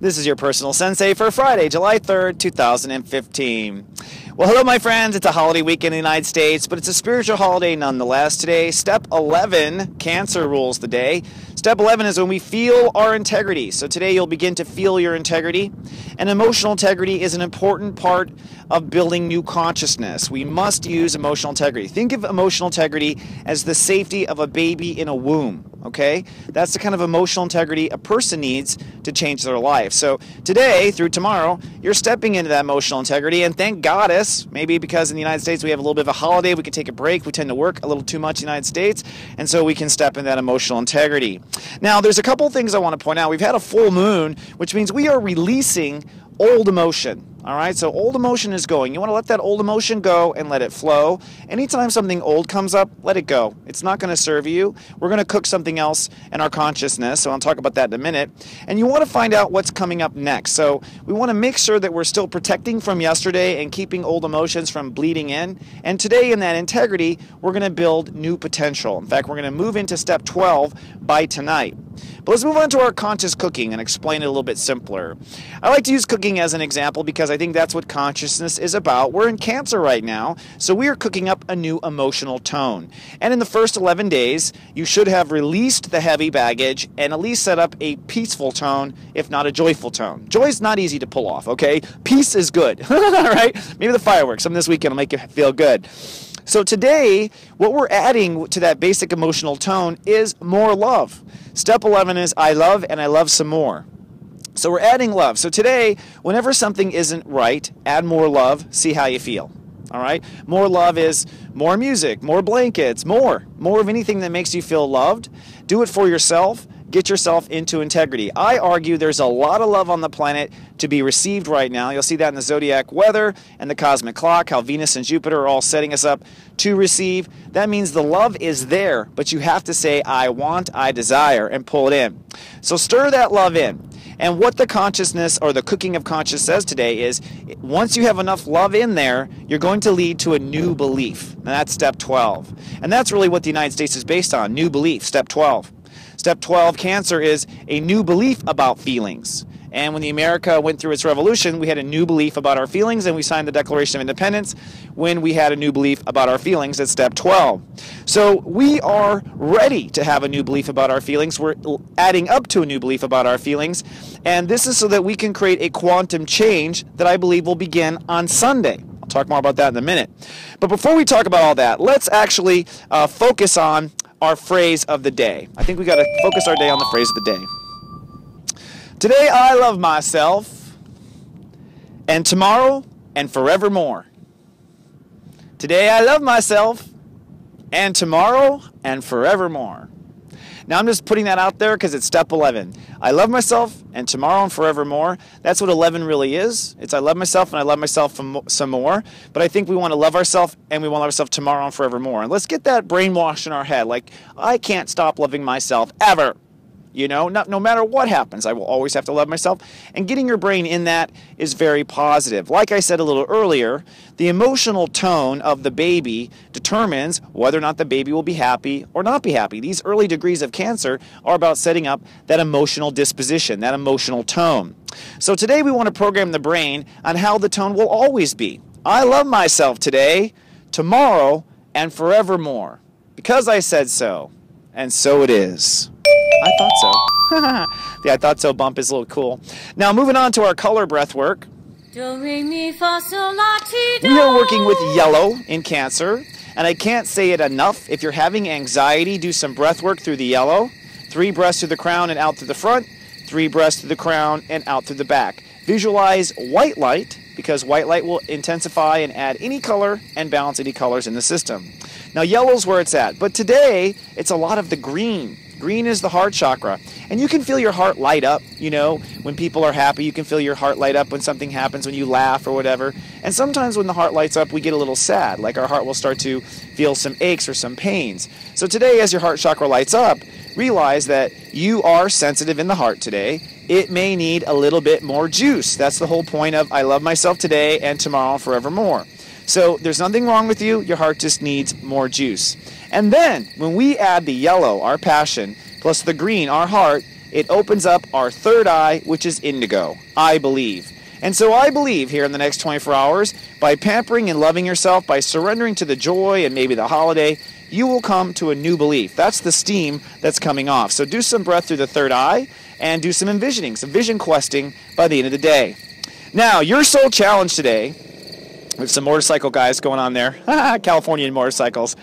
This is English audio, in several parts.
This is your personal sensei for Friday, July 3rd, 2015. Well, hello, my friends. It's a holiday week in the United States, but it's a spiritual holiday nonetheless. Today, Step 11, Cancer rules the day. Step 11 is when we feel our integrity. So today, you'll begin to feel your integrity. And emotional integrity is an important part of building new consciousness. We must use emotional integrity. Think of emotional integrity as the safety of a baby in a womb. Okay? That's the kind of emotional integrity a person needs to change their life. So today through tomorrow, you're stepping into that emotional integrity, and thank Goddess, maybe because in the United States we have a little bit of a holiday, we can take a break, we tend to work a little too much in the United States, and so we can step in that emotional integrity. Now, there's a couple of things I want to point out. We've had a full moon, which means we are releasing old emotion. All right, so old emotion is going. You want to let that old emotion go and let it flow. Anytime something old comes up, let it go. It's not going to serve you. We're going to cook something else in our consciousness, so I'll talk about that in a minute. And you want to find out what's coming up next. So we want to make sure that we're still protecting from yesterday and keeping old emotions from bleeding in. And today in that integrity, we're going to build new potential. In fact, we're going to move into step 12 by tonight. But let's move on to our conscious cooking and explain it a little bit simpler. I like to use cooking as an example because I think that's what consciousness is about. We're in Cancer right now, so we are cooking up a new emotional tone. And in the first 11 days, you should have released the heavy baggage and at least set up a peaceful tone, if not a joyful tone. Joy is not easy to pull off, okay? Peace is good, right? Maybe the fireworks, some this weekend will make you feel good. So today, what we're adding to that basic emotional tone is more love. Step 11 is I love and I love some more. So we're adding love. So today, whenever something isn't right, add more love, see how you feel. All right? More love is more music, more blankets, more of anything that makes you feel loved. Do it for yourself. Get yourself into integrity. I argue there's a lot of love on the planet to be received right now. You'll see that in the zodiac weather and the cosmic clock, how Venus and Jupiter are all setting us up to receive. That means the love is there, but you have to say, I want, I desire, and pull it in. So stir that love in. And what the consciousness or the cooking of conscious says today is once you have enough love in there, you're going to lead to a new belief. And that's step 12. And that's really what the United States is based on, new belief, step 12. Step 12, Cancer, is a new belief about feelings. And when the America went through its revolution, we had a new belief about our feelings, and we signed the Declaration of Independence when we had a new belief about our feelings at step 12. So we are ready to have a new belief about our feelings. We're adding up to a new belief about our feelings, and this is so that we can create a quantum change that I believe will begin on Sunday. I'll talk more about that in a minute. But before we talk about all that, let's actually focus on our phrase of the day. I think we got to focus our day on the phrase of the day. Today I love myself, and tomorrow and forevermore. Today I love myself, and tomorrow and forevermore. Now I'm just putting that out there because it's step 11. I love myself, and tomorrow and forevermore. That's what 11 really is. It's I love myself and I love myself some more. But I think we want to love ourselves and we want to love ourselves tomorrow and forevermore. And let's get that brainwashed in our head. Like, I can't stop loving myself ever. You know, no matter what happens, I will always have to love myself. And getting your brain in that is very positive. Like I said a little earlier, the emotional tone of the baby determines whether or not the baby will be happy or not be happy. These early degrees of Cancer are about setting up that emotional disposition, that emotional tone. So today we want to program the brain on how the tone will always be. I love myself today, tomorrow, and forevermore. Because I said so, and so it is. I thought so. The I thought so bump is a little cool. Now moving on to our color breath work. We are working with yellow in Cancer, and I can't say it enough. If you're having anxiety, do some breath work through the yellow. 3 breaths through the crown and out through the front. 3 breaths through the crown and out through the back. Visualize white light, because white light will intensify and add any color and balance any colors in the system. Now yellow's where it's at, but today it's a lot of the green. Green is the heart chakra. And you can feel your heart light up, you know, when people are happy. You can feel your heart light up when something happens, when you laugh or whatever. And sometimes when the heart lights up, we get a little sad. Like our heart will start to feel some aches or some pains. So today, as your heart chakra lights up, realize that you are sensitive in the heart today. It may need a little bit more juice. That's the whole point of I love myself today and tomorrow and forevermore. So there's nothing wrong with you. Your heart just needs more juice. And then when we add the yellow, our passion, plus the green, our heart, it opens up our third eye, which is indigo, I believe. And so I believe here in the next 24 hours, by pampering and loving yourself, by surrendering to the joy and maybe the holiday, you will come to a new belief. That's the steam that's coming off. So do some breath through the third eye and do some envisioning, some vision questing by the end of the day. Now, your soul challenge today, we have some motorcycle guys going on there, Californian motorcycles.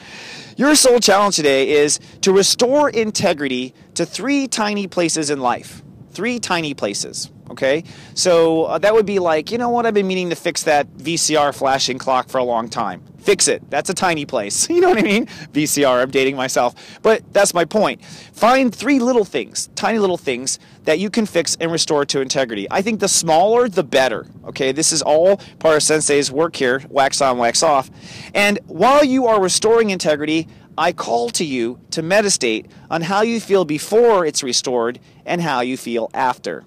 Your soul challenge today is to restore integrity to 3 tiny places in life. 3 tiny places. Okay, so that would be like, you know what, I've been meaning to fix that VCR flashing clock for a long time. Fix it. That's a tiny place. You know what I mean? VCR, I'm dating myself. But that's my point. Find 3 little things, tiny little things that you can fix and restore to integrity. I think the smaller, the better. Okay, this is all part of Sensei's work here, wax on, wax off. And while you are restoring integrity, I call to you to meditate on how you feel before it's restored and how you feel after.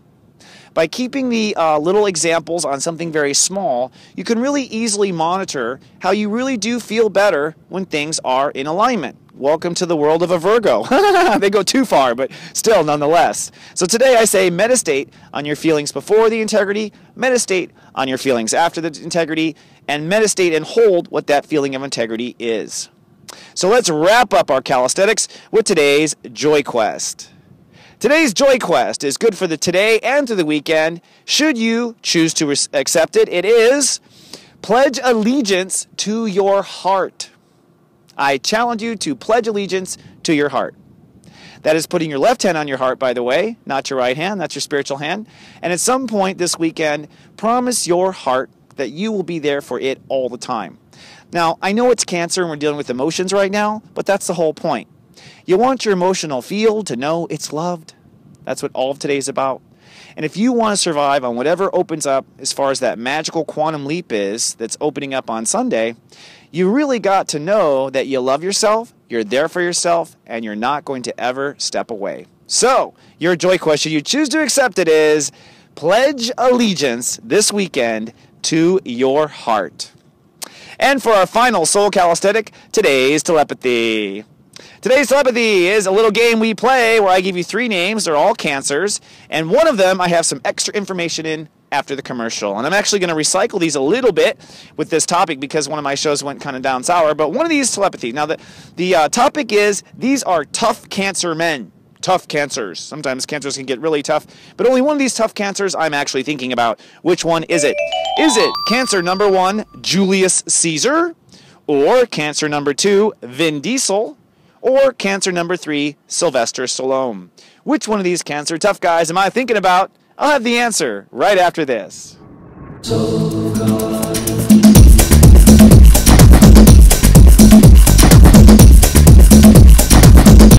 By keeping the little examples on something very small, you can really easily monitor how you really do feel better when things are in alignment. Welcome to the world of a Virgo. They go too far, but still nonetheless. So today I say meditate on your feelings before the integrity, meditate on your feelings after the integrity, and meditate and hold what that feeling of integrity is. So let's wrap up our calisthenics with today's Joy Quest. Today's Joy Quest is good for the today and through the weekend. Should you choose to accept it, it is pledge allegiance to your heart. I challenge you to pledge allegiance to your heart. That is putting your left hand on your heart, by the way, not your right hand. That's your spiritual hand. And at some point this weekend, promise your heart that you will be there for it all the time. Now, I know it's Cancer and we're dealing with emotions right now, but that's the whole point. You want your emotional field to know it's loved. That's what all of today is about. And if you want to survive on whatever opens up as far as that magical quantum leap is that's opening up on Sunday, you really got to know that you love yourself, you're there for yourself, and you're not going to ever step away. So, your joy question, you choose to accept it, is pledge allegiance this weekend to your heart. And for our final soul calisthenic, today's telepathy. Today's telepathy is a little game we play where I give you 3 names. They're all cancers. And one of them I have some extra information in after the commercial. And I'm actually going to recycle these a little bit with this topic because one of my shows went kind of down sour. But one of these telepathy. Now, the topic is these are tough cancer men. Tough cancers. Sometimes cancers can get really tough. But only one of these tough cancers I'm actually thinking about. Which one is it? Is it cancer number 1, Julius Caesar? Or cancer number 2, Vin Diesel? Or cancer number 3, Sylvester Stallone? Which one of these cancer tough guys am I thinking about? I'll have the answer right after this. So